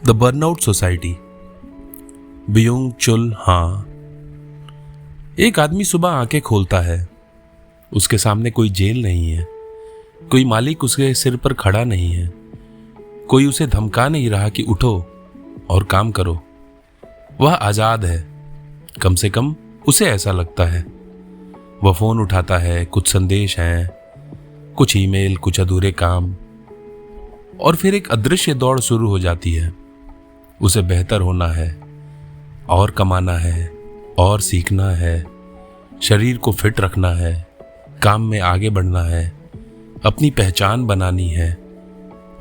The burnout society. Biyong चुल हां। एक आदमी सुबह आंखें खोलता है। उसके सामने कोई जेल नहीं है, कोई मालिक उसके सिर पर खड़ा नहीं है, कोई उसे धमका नहीं रहा कि उठो और काम करो। वह आजाद है, कम से कम उसे ऐसा लगता है। वह फोन उठाता है, कुछ संदेश हैं, कुछ ईमेल, कुछ अधूरे काम, और फिर एक अदृश्य दौड़ शुरू हो जाती है। उसे बेहतर होना है, और कमाना है, और सीखना है, शरीर को फिट रखना है, काम में आगे बढ़ना है, अपनी पहचान बनानी है।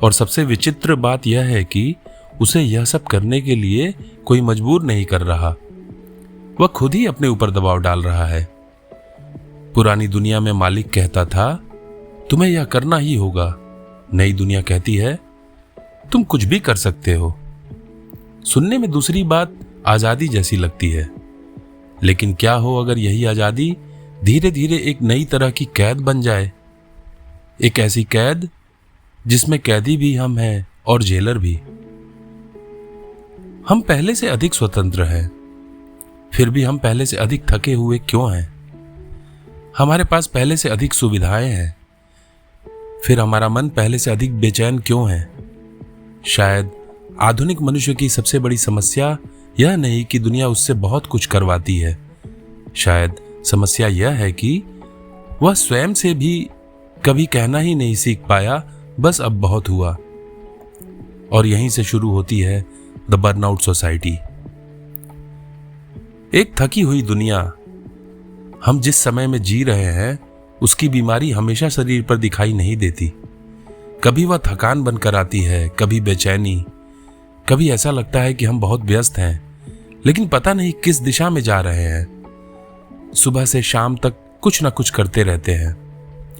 और सबसे विचित्र बात यह है कि उसे यह सब करने के लिए कोई मजबूर नहीं कर रहा, वह खुद ही अपने ऊपर दबाव डाल रहा है। पुरानी दुनिया में मालिक कहता था तुम्हें यह करना ही होगा, नई दुनिया कहती है तुम कुछ भी कर सकते हो। सुनने में दूसरी बात आजादी जैसी लगती है, लेकिन क्या हो अगर यही आजादी धीरे धीरे एक नई तरह की कैद बन जाए, एक ऐसी कैद जिसमें कैदी भी हम हैं और जेलर भी। हम पहले से अधिक स्वतंत्र हैं, फिर भी हम पहले से अधिक थके हुए क्यों हैं? हमारे पास पहले से अधिक सुविधाएं हैं, फिर हमारा मन पहले से अधिक बेचैन क्यों है? शायद आधुनिक मनुष्य की सबसे बड़ी समस्या यह नहीं कि दुनिया उससे बहुत कुछ करवाती है, शायद समस्या यह है कि वह स्वयं से भी कभी कहना ही नहीं सीख पाया, बस अब बहुत हुआ। और यहीं से शुरू होती है द बर्नआउट सोसाइटी। एक थकी हुई दुनिया। हम जिस समय में जी रहे हैं उसकी बीमारी हमेशा शरीर पर दिखाई नहीं देती। कभी वह थकान बनकर आती है, कभी बेचैनी, कभी ऐसा लगता है कि हम बहुत व्यस्त हैं लेकिन पता नहीं किस दिशा में जा रहे हैं। सुबह से शाम तक कुछ ना कुछ करते रहते हैं।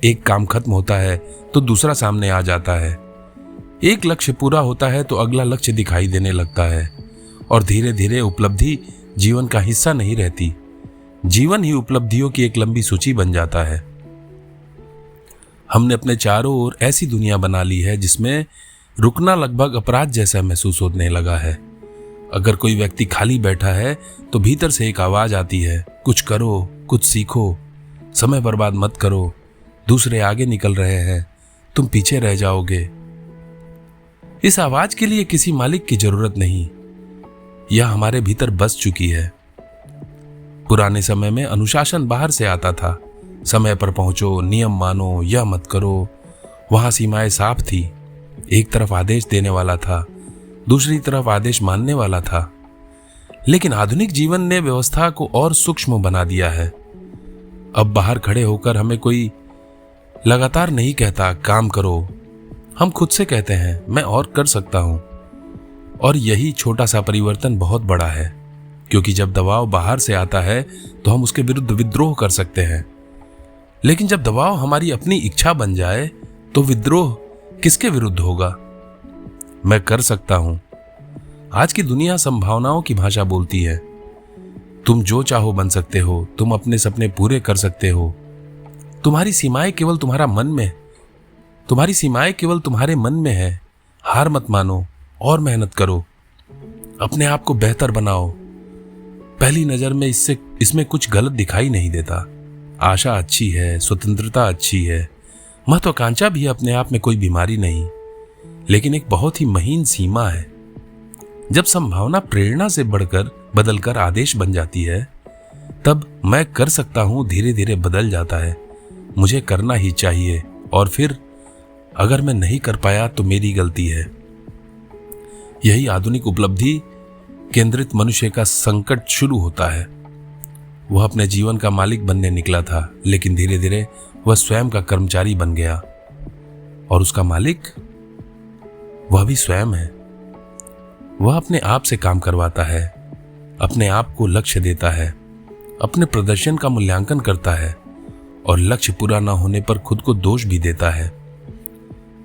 एक काम खत्म होता है तो दूसरा सामने आ जाता है। एक लक्ष्य पूरा होता है तो अगला लक्ष्य दिखाई देने लगता है, और धीरे धीरे उपलब्धि जीवन का हिस्सा नहीं रहती। जीवन ही उपलब्धियों की एक लंबी सूची बन जाता है। हमने अपने चारों ओर ऐसी दुनिया बना ली है जिसमें रुकना लगभग अपराध जैसा महसूस होने लगा है। अगर कोई व्यक्ति खाली बैठा है तो भीतर से एक आवाज आती है, कुछ करो, कुछ सीखो, समय बर्बाद मत करो, दूसरे आगे निकल रहे हैं, तुम पीछे रह जाओगे। इस आवाज के लिए किसी मालिक की जरूरत नहीं, यह हमारे भीतर बस चुकी है। पुराने समय में अनुशासन बाहर से आता था, समय पर पहुंचो, नियम मानो, यह मत करो। वहां सीमाएं साफ थी। एक तरफ आदेश देने वाला था, दूसरी तरफ आदेश मानने वाला था। लेकिन आधुनिक जीवन ने व्यवस्था को और सूक्ष्म बना दिया है। अब बाहर खड़े होकर हमें कोई लगातार नहीं कहता काम करो, हम खुद से कहते हैं मैं और कर सकता हूं। और यही छोटा सा परिवर्तन बहुत बड़ा है, क्योंकि जब दबाव बाहर से आता है तो हम उसके विरुद्ध विद्रोह कर सकते हैं, लेकिन जब दबाव हमारी अपनी इच्छा बन जाए तो विद्रोह किसके विरुद्ध होगा? मैं कर सकता हूं। आज की दुनिया संभावनाओं की भाषा बोलती है। तुम जो चाहो बन सकते हो, तुम अपने सपने पूरे कर सकते हो। तुम्हारी सीमाएं केवल तुम्हारा मन में, तुम्हारी सीमाएं केवल तुम्हारे मन में है। हार मत मानो और मेहनत करो, अपने आप को बेहतर बनाओ। पहली नजर में इसमें कुछ गलत दिखाई नहीं देता। आशा अच्छी है, स्वतंत्रता अच्छी है, महत्वाकांक्षा भी अपने आप में कोई बीमारी नहीं, लेकिन एक बहुत ही महीन सीमा है। जब संभावना प्रेरणा से बढ़कर बदलकर आदेश बन जाती है, तब मैं कर सकता हूं धीरे धीरे बदल जाता है, मुझे करना ही चाहिए, और फिर अगर मैं नहीं कर पाया तो मेरी गलती है। यही आधुनिक उपलब्धि केंद्रित मनुष्य का संकट शुरू होता है। वह अपने जीवन का मालिक बनने निकला था, लेकिन धीरे धीरे वह स्वयं का कर्मचारी बन गया, और उसका मालिक वह भी स्वयं है। वह अपने आप से काम करवाता है, अपने आप को लक्ष्य देता है, अपने प्रदर्शन का मूल्यांकन करता है, और लक्ष्य पूरा न होने पर खुद को दोष भी देता है।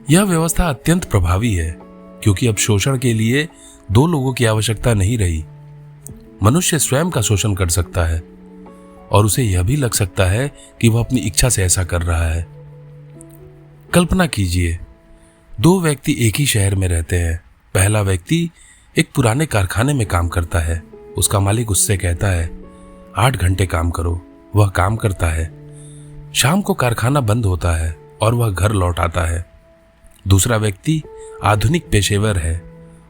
यह व्यवस्था अत्यंत प्रभावी है, क्योंकि अब शोषण के लिए दो लोगों की आवश्यकता नहीं रही। मनुष्य स्वयं का शोषण कर सकता है, और उसे यह भी लग सकता है कि वह अपनी इच्छा से ऐसा कर रहा है। कल्पना कीजिए, दो व्यक्ति एक ही शहर में रहते हैं। पहला व्यक्ति एक पुराने कारखाने में काम करता है। उसका मालिक उससे कहता है 8 घंटे काम करो। वह काम करता है। शाम को कारखाना बंद होता है और वह घर लौट आता है। दूसरा व्यक्ति आधुनिक पेशेवर है।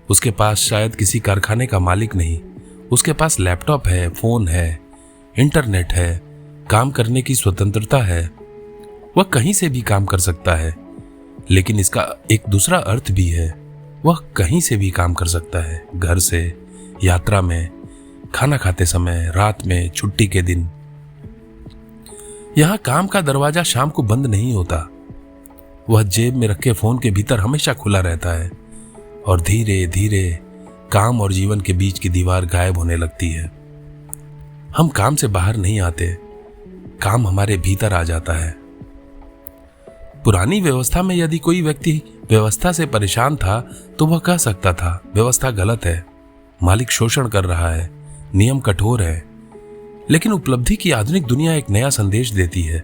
उसके पास शायद किसी कारखाने का मालिक नहीं, उसके पास लैपटॉप है, फोन है, इंटरनेट है, काम करने की स्वतंत्रता है। वह कहीं से भी काम कर सकता है। लेकिन इसका एक दूसरा अर्थ भी है, वह कहीं से भी काम कर सकता है, घर से, यात्रा में, खाना खाते समय, रात में, छुट्टी के दिन। यहां काम का दरवाजा शाम को बंद नहीं होता। वह जेब में रखे फोन के भीतर हमेशा खुला रहता है और धीरे धीरे काम और जीवन के बीच की दीवार गायब होने लगती है। हम काम से बाहर नहीं आते, काम हमारे भीतर आ जाता है। पुरानी व्यवस्था में यदि कोई व्यक्ति व्यवस्था से परेशान था तो वह कह सकता था व्यवस्था गलत है, मालिक शोषण कर रहा है, नियम कठोर है। लेकिन उपलब्धि की आधुनिक दुनिया एक नया संदेश देती है,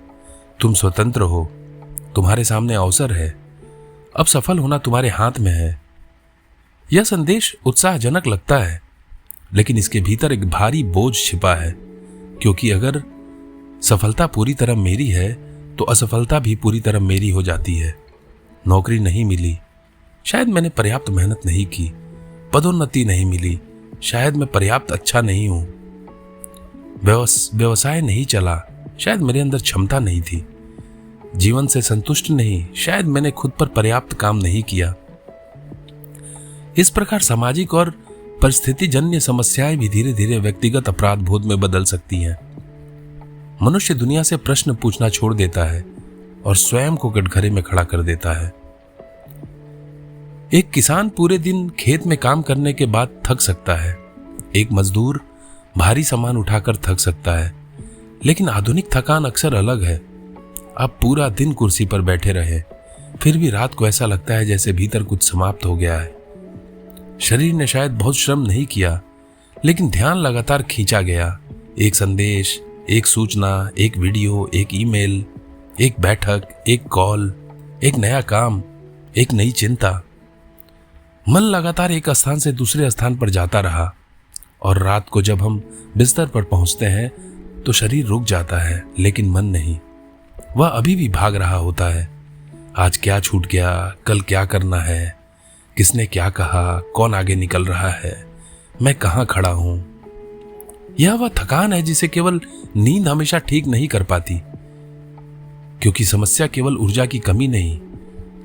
तुम स्वतंत्र हो, तुम्हारे सामने अवसर है, अब सफल होना तुम्हारे हाथ में है। यह संदेश उत्साहजनक लगता है, लेकिन इसके भीतर एक भारी बोझ छिपा है, क्योंकि अगर सफलता पूरी तरह मेरी है तो असफलता भी पूरी तरह मेरी हो जाती है। नौकरी नहीं मिली, शायद मैंने पर्याप्त मेहनत नहीं की। पदोन्नति नहीं मिली, शायद मैं पर्याप्त अच्छा नहीं हूं। व्यवसाय नहीं चला, शायद मेरे अंदर क्षमता नहीं थी। जीवन से संतुष्ट नहीं, शायद मैंने खुद पर पर्याप्त काम नहीं किया। इस प्रकार सामाजिक और परिस्थितिजन्य समस्याएं भी धीरे धीरे व्यक्तिगत अपराध बोध में बदल सकती हैं। मनुष्य दुनिया से प्रश्न पूछना छोड़ देता है और स्वयं को कटघरे में खड़ा कर देता है। एक किसान पूरे दिन खेत में काम करने के बाद थक सकता है। एक मजदूर भारी सामान उठाकर थक सकता है। लेकिन आधुनिक थकान अक्सर अलग है। आप पूरा दिन कुर्सी पर बैठे रहे, फिर भी रात को ऐसा लगता है जैसे भीतर कुछ समाप्त हो गया है। शरीर ने शायद बहुत श्रम नहीं किया, लेकिन ध्यान लगातार खींचा गया। एक संदेश, एक सूचना, एक वीडियो, एक ईमेल, एक बैठक, एक कॉल, एक नया काम, एक नई चिंता। मन लगातार एक स्थान से दूसरे स्थान पर जाता रहा और रात को जब हम बिस्तर पर पहुंचते हैं तो शरीर रुक जाता है, लेकिन मन नहीं। वह अभी भी भाग रहा होता है। आज क्या छूट गया, कल क्या करना है, किसने क्या कहा, कौन आगे निकल रहा है, मैं कहां खड़ा हूं। यह वह थकान है जिसे केवल नींद हमेशा ठीक नहीं कर पाती, क्योंकि समस्या केवल ऊर्जा की कमी नहीं,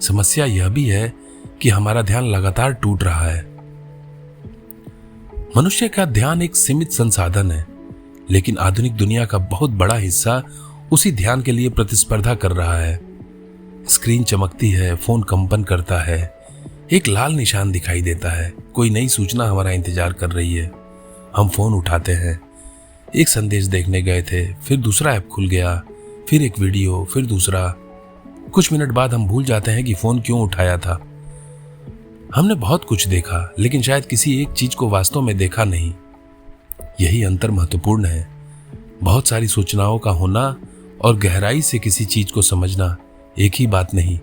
समस्या यह भी है कि हमारा ध्यान लगातार टूट रहा है। मनुष्य का ध्यान एक सीमित संसाधन है, लेकिन आधुनिक दुनिया का बहुत बड़ा हिस्सा उसी ध्यान के लिए प्रतिस्पर्धा कर रहा है। स्क्रीन चमकती है, फोन कंपन करता है, एक लाल निशान दिखाई देता है, कोई नई सूचना हमारा इंतजार कर रही है। हम फोन उठाते हैं, एक संदेश देखने गए थे, फिर दूसरा ऐप खुल गया, फिर एक वीडियो, फिर दूसरा। कुछ मिनट बाद हम भूल जाते हैं कि फोन क्यों उठाया था। हमने बहुत कुछ देखा, लेकिन शायद किसी एक चीज को वास्तव में देखा नहीं। यही अंतर महत्वपूर्ण है। बहुत सारी सूचनाओं का होना और गहराई से किसी चीज को समझना एक ही बात नहीं।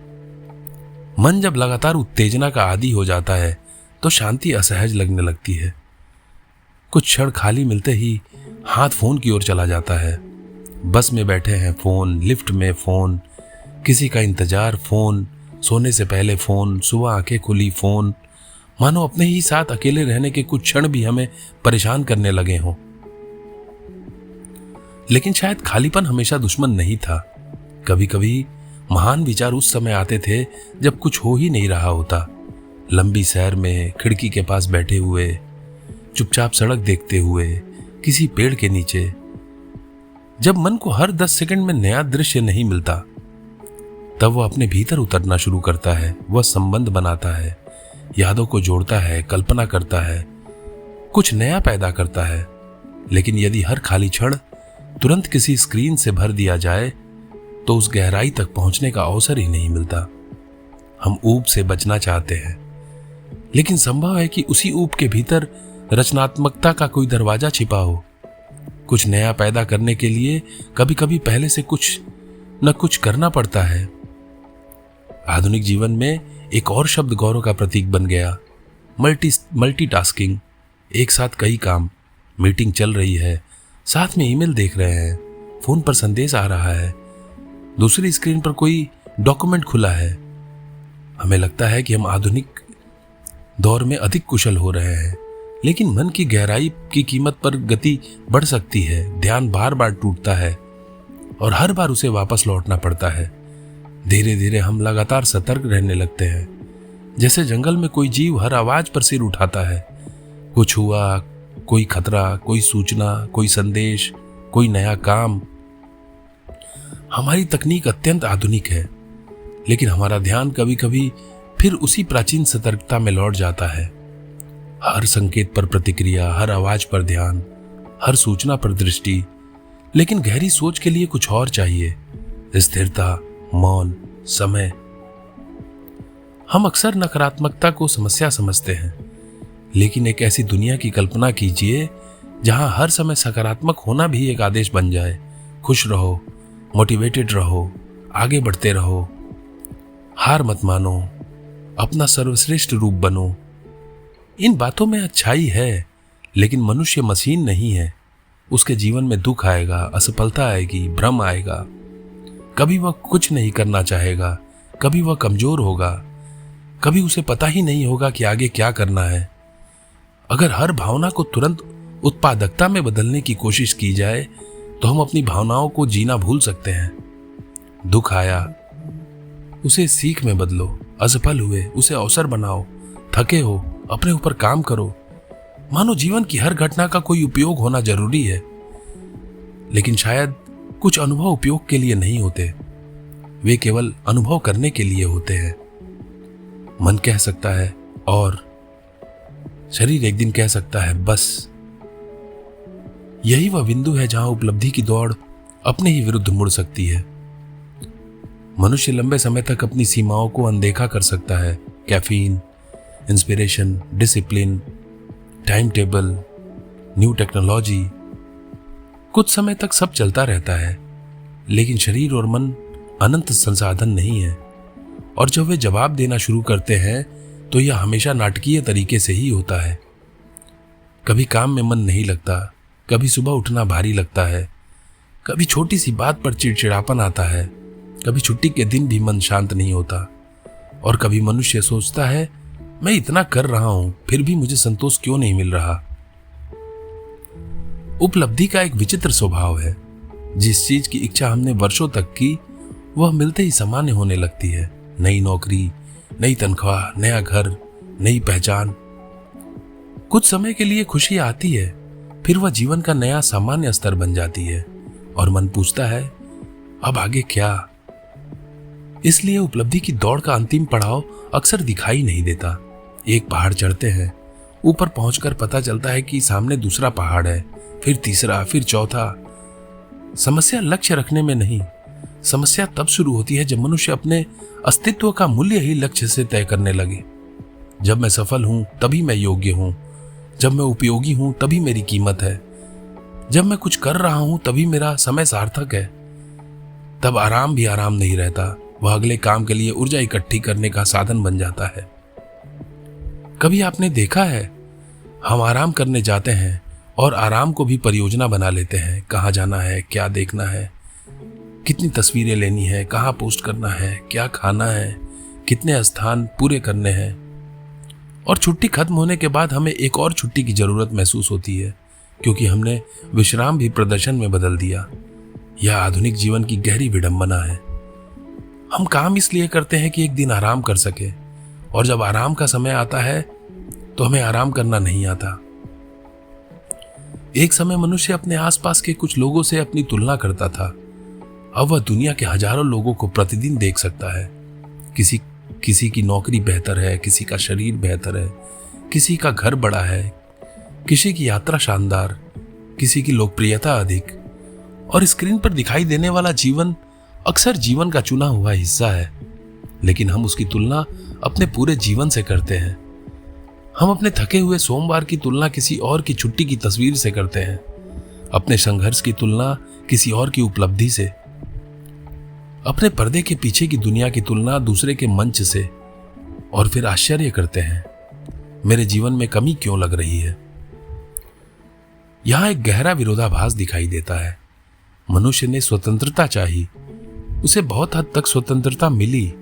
मन जब लगातार उत्तेजना का आदी हो जाता है तो शांति असहज लगने लगती है। कुछ क्षण खाली मिलते ही हाथ फोन की ओर चला जाता है। बस में बैठे हैं फोन, लिफ्ट में फोन, किसी का इंतजार फोन, सोने से पहले फोन, सुबह आंखें खुली फोन, मानो अपने ही साथ अकेले रहने के कुछ क्षण भी हमें परेशान करने लगे हों। लेकिन शायद खालीपन हमेशा दुश्मन नहीं था। कभी कभी महान विचार उस समय आते थे जब कुछ हो ही नहीं रहा होता। लंबी सैर में, खिड़की के पास बैठे हुए, चुपचाप सड़क देखते हुए, किसी पेड़ के नीचे। जब मन को हर 10 सेकंड में नया दृश्य नहीं मिलता, तब वह अपने भीतर उतरना शुरू करता है। वह संबंध बनाता है, यादों को जोड़ता है, कल्पना करता है, कुछ नया पैदा करता है। लेकिन यदि हर खाली क्षण तुरंत किसी स्क्रीन से भर दिया जाए तो उस गहराई तक पहुंचने का अवसर ही नहीं मिलता। हम ऊब से बचना चाहते हैं, लेकिन संभव है कि उसी ऊब के भीतर रचनात्मकता का कोई दरवाजा छिपा हो। कुछ नया पैदा करने के लिए कभी कभी पहले से कुछ न कुछ करना पड़ता है। आधुनिक जीवन में एक और शब्द गौरव का प्रतीक बन गया, मल्टीटास्किंग, एक साथ कई काम, मीटिंग चल रही है, साथ में ईमेल देख रहे हैं, फोन पर संदेश आ रहा है, दूसरी स्क्रीन पर कोई डॉक्यूमेंट खुला है। हमें लगता है कि हम आधुनिक दौर में अधिक कुशल हो रहे हैं, लेकिन मन की गहराई की कीमत पर गति बढ़ सकती है। ध्यान बार बार टूटता है और हर बार उसे वापस लौटना पड़ता है। धीरे धीरे हम लगातार सतर्क रहने लगते हैं, जैसे जंगल में कोई जीव हर आवाज पर सिर उठाता है। कुछ हुआ, कोई खतरा, कोई सूचना, कोई संदेश, कोई नया काम। हमारी तकनीक अत्यंत आधुनिक है, लेकिन हमारा ध्यान कभी कभी फिर उसी प्राचीन सतर्कता में लौट जाता है। हर संकेत पर प्रतिक्रिया, हर आवाज पर ध्यान, हर सूचना पर दृष्टि। लेकिन गहरी सोच के लिए कुछ और चाहिए, स्थिरता, मौन, समय। हम अक्सर नकारात्मकता को समस्या समझते हैं, लेकिन एक ऐसी दुनिया की कल्पना कीजिए जहां हर समय सकारात्मक होना भी एक आदेश बन जाए। खुश रहो, मोटिवेटेड रहो, आगे बढ़ते रहो, हार मत मानो, अपना सर्वश्रेष्ठ रूप बनो। इन बातों में अच्छाई है, लेकिन मनुष्य मशीन नहीं है। उसके जीवन में दुख आएगा, असफलता आएगी, भ्रम आएगा। कभी वह कुछ नहीं करना चाहेगा, कभी वह कमजोर होगा, कभी उसे पता ही नहीं होगा कि आगे क्या करना है। अगर हर भावना को तुरंत उत्पादकता में बदलने की कोशिश की जाए तो हम अपनी भावनाओं को जीना भूल सकते हैं। दुख आया, उसे सीख में बदलो। असफल हुए, उसे अवसर बनाओ। थके हो, अपने ऊपर काम करो। मानो जीवन की हर घटना का कोई उपयोग होना जरूरी है, लेकिन शायद कुछ अनुभव उपयोग के लिए नहीं होते, वे केवल अनुभव करने के लिए होते हैं। मन कह सकता है और शरीर एक दिन कह सकता है बस। यही वह बिंदु है जहां उपलब्धि की दौड़ अपने ही विरुद्ध मुड़ सकती है। मनुष्य लंबे समय तक अपनी सीमाओं को अनदेखा कर सकता है। Caffeine, inspiration, discipline, time table, new technology, कुछ समय तक सब चलता रहता है, लेकिन शरीर और मन अनंत संसाधन नहीं है। और जब वे जवाब देना शुरू करते हैं तो यह हमेशा नाटकीय तरीके से ही होता है। कभी काम में मन नहीं लगता, कभी सुबह उठना भारी लगता है, कभी छोटी सी बात पर चिड़चिड़ापन आता है, कभी छुट्टी के दिन भी मन शांत नहीं होता, और कभी मनुष्य सोचता है मैं इतना कर रहा हूं फिर भी मुझे संतोष क्यों नहीं मिल रहा। उपलब्धि का एक विचित्र स्वभाव है। जिस चीज की इच्छा हमने वर्षों तक की, वह मिलते ही सामान्य होने लगती है। नई नौकरी, नई तनख्वाह, नया घर, नई पहचान। कुछ समय के लिए खुशी आती है, फिर वह जीवन का नया सामान्य स्तर बन जाती है और मन पूछता है अब आगे क्या। इसलिए उपलब्धि की दौड़ का अंतिम पड़ाव अक्सर दिखाई नहीं देता। एक पहाड़ चढ़ते हैं, ऊपर पहुंचकर पता चलता है कि सामने दूसरा पहाड़ है, फिर तीसरा, फिर चौथा। समस्या लक्ष्य रखने में नहीं, समस्या तब शुरू होती है जब मनुष्य अपने अस्तित्व का मूल्य ही लक्ष्य से तय करने लगे। जब मैं सफल हूं तभी मैं योग्य हूं, जब मैं उपयोगी हूं तभी मेरी कीमत है, जब मैं कुछ कर रहा हूं तभी मेरा समय सार्थक है। तब आराम भी आराम नहीं रहता, वह अगले काम के लिए ऊर्जा इकट्ठी करने का साधन बन जाता है। कभी आपने देखा है, हम आराम करने जाते हैं और आराम को भी परियोजना बना लेते हैं। कहाँ जाना है, क्या देखना है, कितनी तस्वीरें लेनी है, कहाँ पोस्ट करना है, क्या खाना है, कितने स्थान पूरे करने हैं। और छुट्टी खत्म होने के बाद हमें एक और छुट्टी की जरूरत महसूस होती है, क्योंकि हमने विश्राम भी प्रदर्शन में बदल दिया। यह आधुनिक जीवन की गहरी विडंबना है। हम काम इसलिए करते हैं कि एक दिन आराम कर सके, और जब आराम का समय आता है तो हमें आराम करना नहीं आता। एक समय मनुष्य अपने आसपास के कुछ लोगों से अपनी तुलना करता था। अब वह दुनिया के हजारों लोगों को प्रतिदिन देख सकता है। किसी की नौकरी बेहतर है, किसी का शरीर बेहतर है, किसी का घर बड़ा है, किसी की यात्रा शानदार, किसी की लोकप्रियता अधिक। और स्क्रीन पर दिखाई देने वाला जीवन अक्सर जीवन का चुना हुआ हिस्सा है, लेकिन हम उसकी तुलना अपने पूरे जीवन से करते हैं। हम अपने थके हुए सोमवार की तुलना किसी और की छुट्टी की तस्वीर से करते हैं, अपने संघर्ष की तुलना किसी और की उपलब्धि से, अपने पर्दे के पीछे की दुनिया की तुलना दूसरे के मंच से, और फिर आश्चर्य करते हैं मेरे जीवन में कमी क्यों लग रही है। यहां एक गहरा विरोधाभास दिखाई देता है। मनुष्य ने स्वतंत्रता चाही, उसे बहुत हद तक स्वतंत्रता मिली,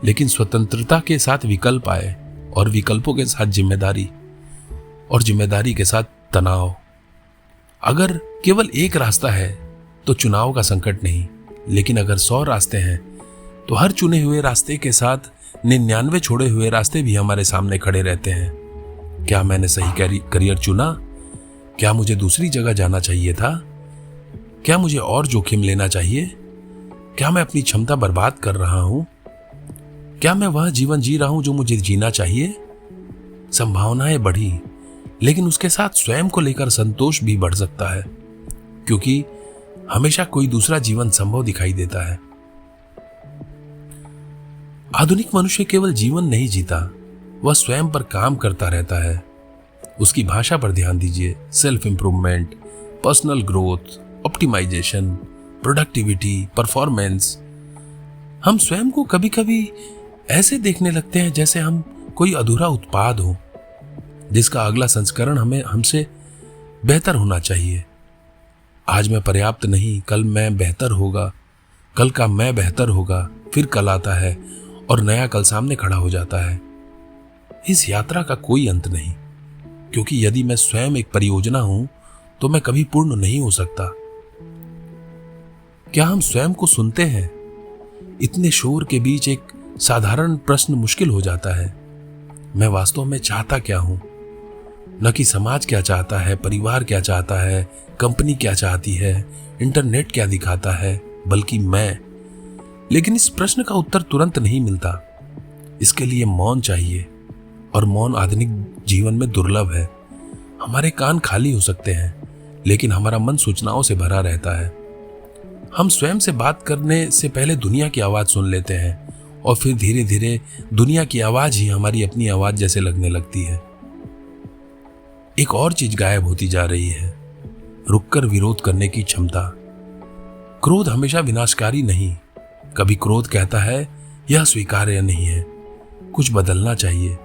लेकिन स्वतंत्रता के साथ विकल्प आए और विकल्पों के साथ जिम्मेदारी और जिम्मेदारी के साथ तनाव। अगर केवल एक रास्ता है तो चुनाव का संकट नहीं, लेकिन अगर 100 रास्ते हैं तो हर चुने हुए रास्ते के साथ 99 छोड़े हुए रास्ते भी हमारे सामने खड़े रहते हैं। क्या मैंने सही करियर चुना? क्या मुझे दूसरी जगह जाना चाहिए था? क्या मुझे और जोखिम लेना चाहिए? क्या मैं अपनी क्षमता बर्बाद कर रहा हूं? क्या मैं वह जीवन जी रहा हूं जो मुझे जीना चाहिए? संभावनाएं बढ़ी, लेकिन उसके साथ स्वयं को लेकर संतोष भी बढ़ सकता है, क्योंकि हमेशा कोई दूसरा जीवन संभव दिखाई देता है। आधुनिक मनुष्य केवल जीवन नहीं जीता, वह स्वयं पर काम करता रहता है। उसकी भाषा पर ध्यान दीजिए। Self improvement, personal growth, optimisation, productivity, performance. हम स्वयं को कभी कभी ऐसे देखने लगते हैं जैसे हम कोई अधूरा उत्पाद हो, जिसका अगला संस्करण हमसे बेहतर होना चाहिए। आज मैं पर्याप्त नहीं, कल मैं बेहतर होगा, कल का मैं बेहतर होगा, फिर कल आता है और नया कल सामने खड़ा हो जाता है। इस यात्रा का कोई अंत नहीं, क्योंकि यदि मैं स्वयं एक परियोजना हूं तो मैं कभी पूर्ण नहीं हो सकता। क्या हम स्वयं को सुनते हैं? इतने शोर के बीच एक साधारण प्रश्न मुश्किल हो जाता है। मैं वास्तव में चाहता क्या हूं? न कि समाज क्या चाहता है, परिवार क्या चाहता है, कंपनी क्या चाहती है, इंटरनेट क्या दिखाता है, बल्कि मैं। लेकिन इस प्रश्न का उत्तर तुरंत नहीं मिलता। इसके लिए मौन चाहिए, और मौन आधुनिक जीवन में दुर्लभ है। हमारे कान खाली हो सकते हैं, लेकिन हमारा मन सूचनाओं से भरा रहता है। हम स्वयं से बात करने से पहले दुनिया की आवाज सुन लेते हैं, और फिर धीरे धीरे दुनिया की आवाज ही हमारी अपनी आवाज जैसे लगने लगती है। एक और चीज गायब होती जा रही है, रुककर विरोध करने की क्षमता। क्रोध हमेशा विनाशकारी नहीं। कभी क्रोध कहता है यह स्वीकार्य नहीं है, कुछ बदलना चाहिए।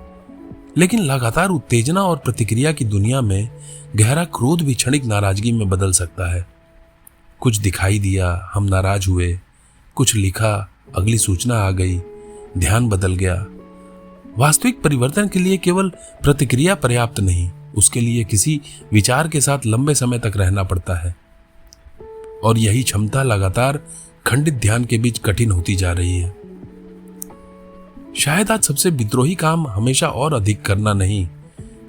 लेकिन लगातार उत्तेजना और प्रतिक्रिया की दुनिया में गहरा क्रोध भी क्षणिक नाराजगी में बदल सकता है। कुछ दिखाई दिया, हम नाराज हुए, कुछ लिखा, अगली सूचना आ गई, ध्यान बदल गया। वास्तविक परिवर्तन के लिए केवल प्रतिक्रिया पर्याप्त नहीं, उसके लिए किसी विचार के साथ लंबे समय तक रहना पड़ता है। और यही क्षमता लगातार खंडित ध्यान के बीच कठिन होती जा रही है। शायद आज सबसे विद्रोही काम हमेशा और अधिक करना नहीं,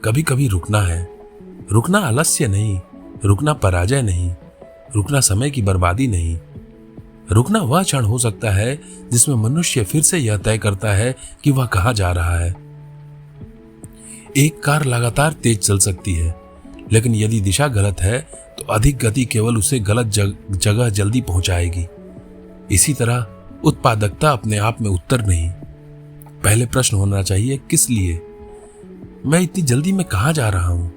कभी कभी रुकना है। रुकना आलस्य नहीं, रुकना पराजय नहीं, रुकना समय की बर्बादी नहीं। रुकना वह क्षण हो सकता है जिसमें मनुष्य फिर से यह तय करता है कि वह कहां जा रहा है। एक कार लगातार तेज चल सकती है, लेकिन यदि दिशा गलत है तो अधिक गति केवल उसे गलत जगह जल्दी पहुंचाएगी। इसी तरह उत्पादकता अपने आप में उत्तर नहीं। पहले प्रश्न होना चाहिए, किस लिए? मैं इतनी जल्दी में कहां जा रहा हूं?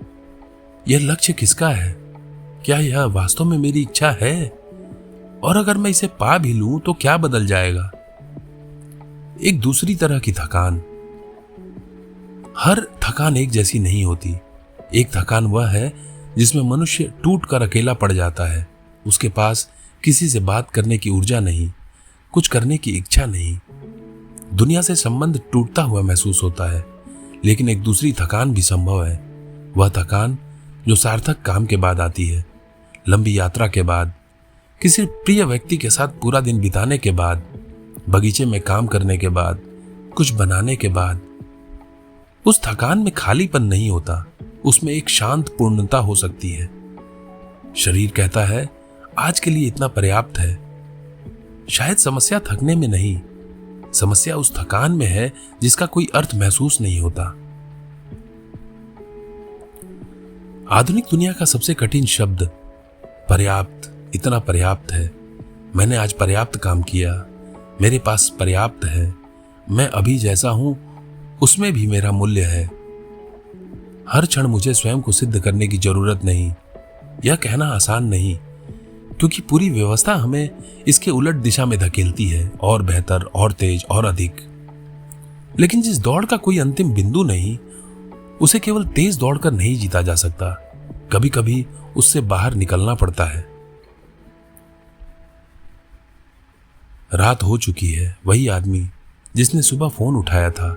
यह लक्ष्य किसका है? क्या यह वास्तव में मेरी इच्छा है? और अगर मैं इसे पा भी लूं तो क्या बदल जाएगा? एक दूसरी तरह की थकान। हर थकान एक जैसी नहीं होती। एक थकान वह है जिसमें मनुष्य टूट कर अकेला पड़ जाता है। उसके पास किसी से बात करने की ऊर्जा नहीं, कुछ करने की इच्छा नहीं। दुनिया से संबंध टूटता हुआ महसूस होता है। लेकिन एक दूसरी थकान भी संभव है, वह थकान जो सार्थक काम के बाद आती है, लंबी यात्रा के बाद, किसी प्रिय व्यक्ति के साथ पूरा दिन बिताने के बाद, बगीचे में काम करने के बाद, कुछ बनाने के बाद। उस थकान में खालीपन नहीं होता, उसमें एक शांत पूर्णता हो सकती है। शरीर कहता है आज के लिए इतना पर्याप्त है। शायद समस्या थकने में नहीं, समस्या उस थकान में है जिसका कोई अर्थ महसूस नहीं होता। आधुनिक दुनिया का सबसे कठिन शब्द पर्याप्त। इतना पर्याप्त है, मैंने आज पर्याप्त काम किया, मेरे पास पर्याप्त है, मैं अभी जैसा हूं उसमें भी मेरा मूल्य है। हर क्षण मुझे स्वयं को सिद्ध करने की जरूरत नहीं। यह कहना आसान नहीं, क्योंकि पूरी व्यवस्था हमें इसके उलट दिशा में धकेलती है, और बेहतर, और तेज, और अधिक। लेकिन जिस दौड़ का कोई अंतिम बिंदु नहीं, उसे केवल तेज दौड़कर नहीं जीता जा सकता, कभी कभी उससे बाहर निकलना पड़ता है। रात हो चुकी है। वही आदमी जिसने सुबह फोन उठाया था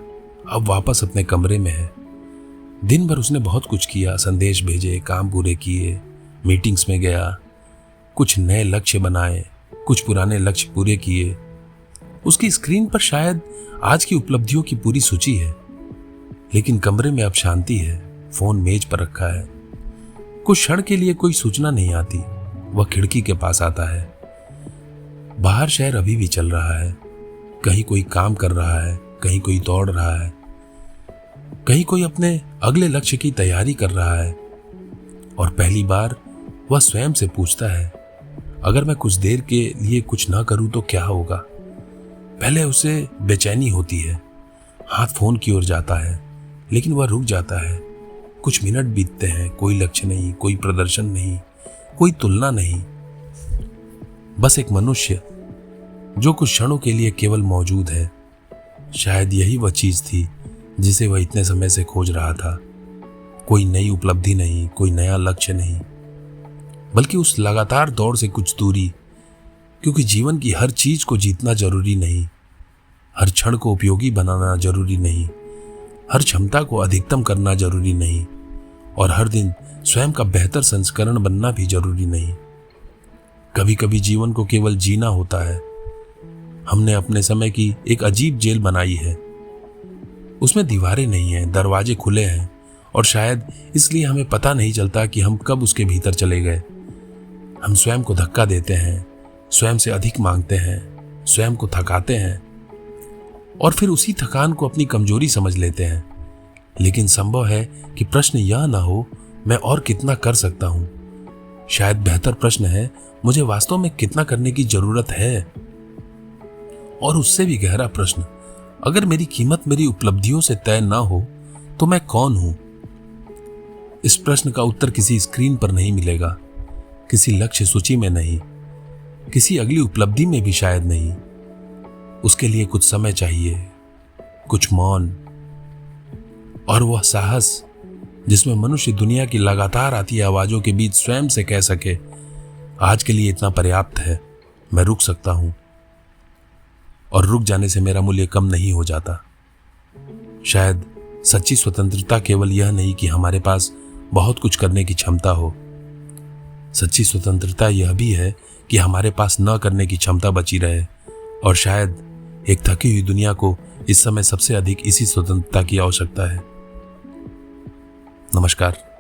अब वापस अपने कमरे में है। दिन भर उसने बहुत कुछ किया, संदेश भेजे, काम पूरे किए, मीटिंग्स में गया, कुछ नए लक्ष्य बनाए, कुछ पुराने लक्ष्य पूरे किए। उसकी स्क्रीन पर शायद आज की उपलब्धियों की पूरी सूची है, लेकिन कमरे में अब शांति है। फोन मेज पर रखा है। कुछ क्षण के लिए कोई सूचना नहीं आती। वह खिड़की के पास आता है। बाहर शहर अभी भी चल रहा है। कहीं कोई काम कर रहा है, कहीं कोई दौड़ रहा है, कहीं कोई अपने अगले लक्ष्य की तैयारी कर रहा है। और पहली बार वह स्वयं से पूछता है, अगर मैं कुछ देर के लिए कुछ ना करूं तो क्या होगा। पहले उसे बेचैनी होती है। हाथ फोन की ओर जाता है, लेकिन वह रुक जाता है। कुछ मिनट बीतते हैं। कोई लक्ष्य नहीं, कोई प्रदर्शन नहीं, कोई तुलना नहीं, बस एक मनुष्य जो कुछ क्षणों के लिए केवल मौजूद है। शायद यही वह चीज थी जिसे वह इतने समय से खोज रहा था। कोई नई उपलब्धि नहीं, कोई नया लक्ष्य नहीं, बल्कि उस लगातार दौड़ से कुछ दूरी। क्योंकि जीवन की हर चीज को जीतना जरूरी नहीं, हर क्षण को उपयोगी बनाना जरूरी नहीं, हर क्षमता को अधिकतम करना जरूरी नहीं, और हर दिन स्वयं का बेहतर संस्करण बनना भी जरूरी नहीं। कभी कभी जीवन को केवल जीना होता है। हमने अपने समय की एक अजीब जेल बनाई है। उसमें दीवारें नहीं हैं, दरवाजे खुले हैं, और शायद इसलिए हमें पता नहीं चलता कि हम कब उसके भीतर चले गए। हम स्वयं को धक्का देते हैं, स्वयं से अधिक मांगते हैं, स्वयं को थकाते हैं, और फिर उसी थकान को अपनी कमजोरी समझ लेते हैं। लेकिन संभव है कि प्रश्न यह ना हो, मैं और कितना कर सकता हूं। शायद बेहतर प्रश्न है, मुझे वास्तव में कितना करने की जरूरत है। और उससे भी गहरा प्रश्न, अगर मेरी कीमत मेरी उपलब्धियों से तय ना हो तो मैं कौन हूं। इस प्रश्न का उत्तर किसी स्क्रीन पर नहीं मिलेगा, किसी लक्ष्य सूची में नहीं, किसी अगली उपलब्धि में भी शायद नहीं। उसके लिए कुछ समय चाहिए, कुछ मौन, और वह साहस जिसमें मनुष्य दुनिया की लगातार आती आवाजों के बीच स्वयं से कह सके, आज के लिए इतना पर्याप्त है, मैं रुक सकता हूं। और रुक जाने से मेरा मूल्य कम नहीं हो जाता। शायद सच्ची स्वतंत्रता केवल यह नहीं कि हमारे पास बहुत कुछ करने की क्षमता हो। सच्ची स्वतंत्रता यह भी है कि हमारे पास न करने की क्षमता बची रहे। और शायद एक थकी हुई दुनिया को इस समय सबसे अधिक इसी स्वतंत्रता की आवश्यकता है। नमस्कार।